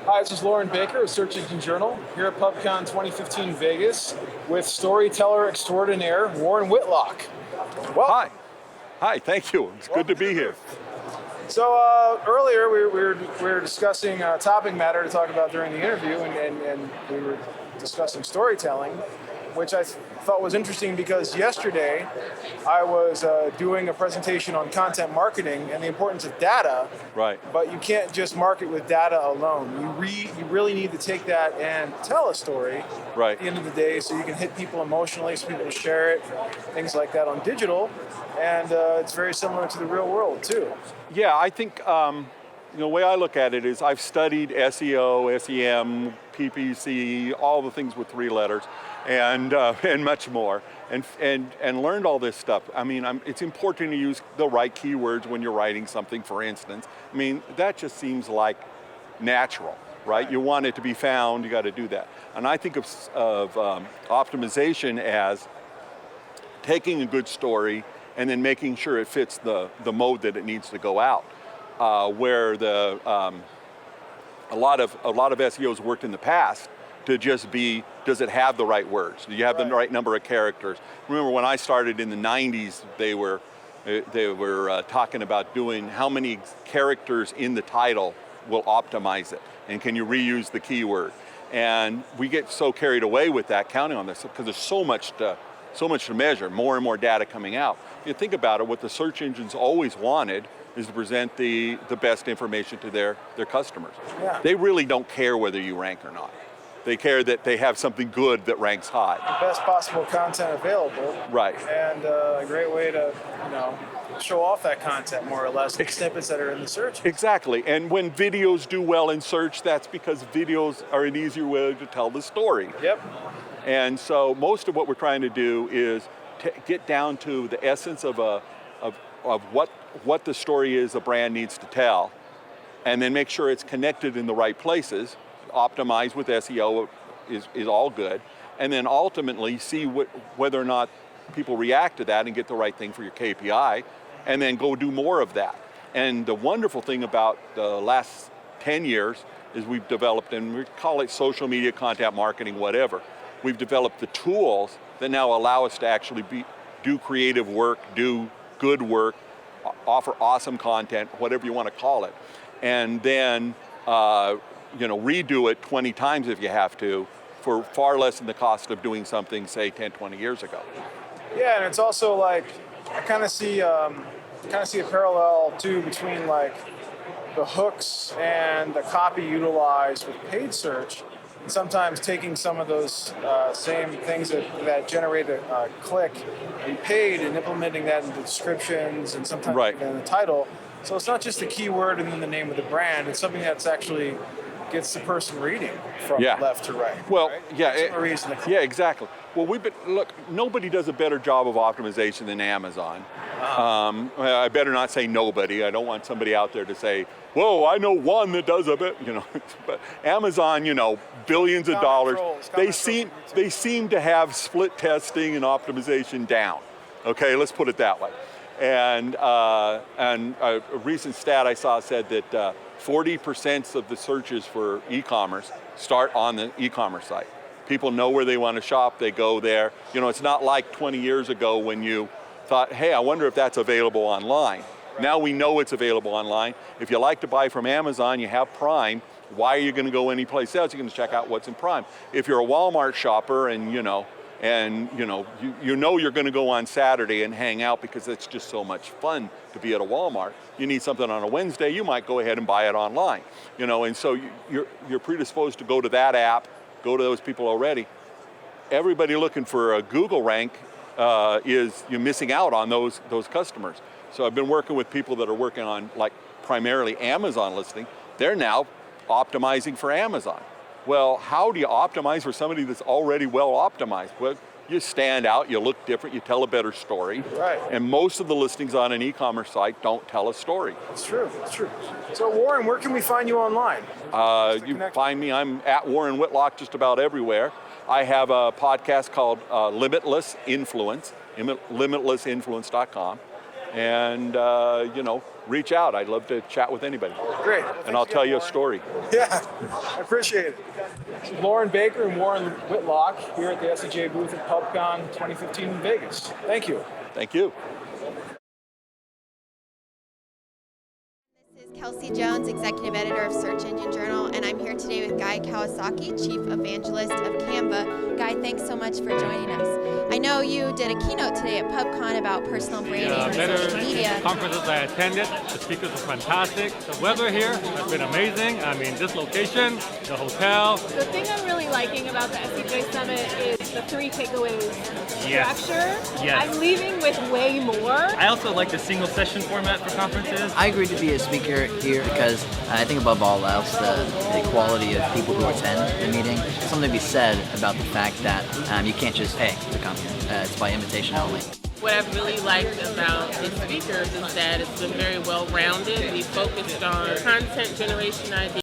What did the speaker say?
Hi, this is Lauren Baker of Search Engine Journal here at PubCon 2015 Vegas with storyteller extraordinaire Warren Whitlock. Hi. Hi, thank you. It's good to be here. So earlier we were discussing a topic matter to talk about during the interview, and we were discussing storytelling, which I thought was interesting because yesterday I was doing a presentation on content marketing and the importance of data. Right. But you can't just market with data alone. You really need to take that and tell a story Right. at the end of the day so you can hit people emotionally, so people will share it, things like that on digital. And it's very similar to the real world too. Yeah, I think the way I look at it is I've studied SEO, SEM, PPC, all the things with 3 letters, and much more, and learned all this stuff. I mean, it's important to use the right keywords when you're writing something, for instance. I mean, that just seems like natural, right? You want it to be found, you got to do that. And I think of optimization as taking a good story and then making sure it fits the mode that it needs to go out. Where a lot of SEOs worked in the past to just be, does it have the right words? Do you have the right number of characters? Remember when I started in the 90s, they were talking about doing how many characters in the title will optimize it, and can you reuse the keyword? And we get so carried away with that, counting on this, because there's so much to measure, more and more data coming out. If you think about it, what the search engines always wanted is to present the best information to their customers. Yeah. They really don't care whether you rank or not. They care that they have something good that ranks high. The best possible content available. Right. And a great way to, show off that content more or less, the snippets that are in the search. Exactly, and when videos do well in search, that's because videos are an easier way to tell the story. Yep. And so most of what we're trying to do is get down to the essence of what the story is a brand needs to tell, and then make sure it's connected in the right places. Optimize with SEO is all good, and then ultimately see whether or not people react to that and get the right thing for your KPI, and then go do more of that. And the wonderful thing about the last 10 years is we've developed, and we call it social media, content marketing, whatever. We've developed the tools that now allow us to actually do creative work, do good work, offer awesome content, whatever you want to call it, and then redo it 20 times if you have to, for far less than the cost of doing something, say, 10, 20 years ago. Yeah, and it's also like, I kind of see a parallel too between like the hooks and the copy utilized with paid search, and sometimes taking some of those same things that generate a click and paid and implementing that in the descriptions and sometimes even in the title. So it's not just the keyword and then the name of the brand, it's something that's actually gets the person reading from left to right. Well, right? yeah, exactly. Well, look, nobody does a better job of optimization than Amazon. I better not say nobody. I don't want somebody out there to say, whoa, I know one that does a bit, but Amazon, billions of dollars. They seem to have split testing and optimization down. Okay, let's put it that way. And a recent stat I saw said that 40% of the searches for e-commerce start on the e-commerce site. People know where they want to shop, they go there. It's not like 20 years ago when you thought, hey, I wonder if that's available online. Right. Now we know it's available online. If you like to buy from Amazon, you have Prime, why are you going to go anyplace else? You're going to check out what's in Prime. If you're a Walmart shopper and you know you're going to go on Saturday and hang out because it's just so much fun to be at a Walmart. You need something on a Wednesday, you might go ahead and buy it online. And so you're predisposed to go to that app, go to those people already. Everybody looking for a Google rank you're missing out on those customers. So I've been working with people that are working on like primarily Amazon listing. They're now optimizing for Amazon. Well, how do you optimize for somebody that's already well optimized? Well, you stand out, you look different, you tell a better story. Right. And most of the listings on an e-commerce site don't tell a story. It's true. So Warren, where can we find you online? You can find me, I'm at Warren Whitlock just about everywhere. I have a podcast called Limitless Influence, limitlessinfluence.com. And, reach out. I'd love to chat with anybody. Great. And I'll tell you a story. Yeah, I appreciate it. This is Lauren Baker and Warren Whitlock here at the SEJ booth at PubCon 2015 in Vegas. Thank you. Thank you. This is Kelsey Jones, Executive Editor of Search Engine Journal, and I'm here today with Guy Kawasaki, Chief Evangelist of Canva. Guy, thanks so much for joining us. I know you did a keynote today at PubCon about personal branding and social media. Conferences I attended, the speakers were fantastic. The weather here has been amazing. I mean, this location, the hotel. The thing I'm really liking about the SEJ Summit is the 3 takeaways structure. Yes. I'm leaving with way more. I also like the single session format for conferences. I agreed to be a speaker here because I think above all else, the quality of people who attend the meeting, something to be said about the fact that you can't just pay to come here. It's by invitation only. What I've really liked about the speakers is that it's been very well-rounded. We focused on content generation ideas.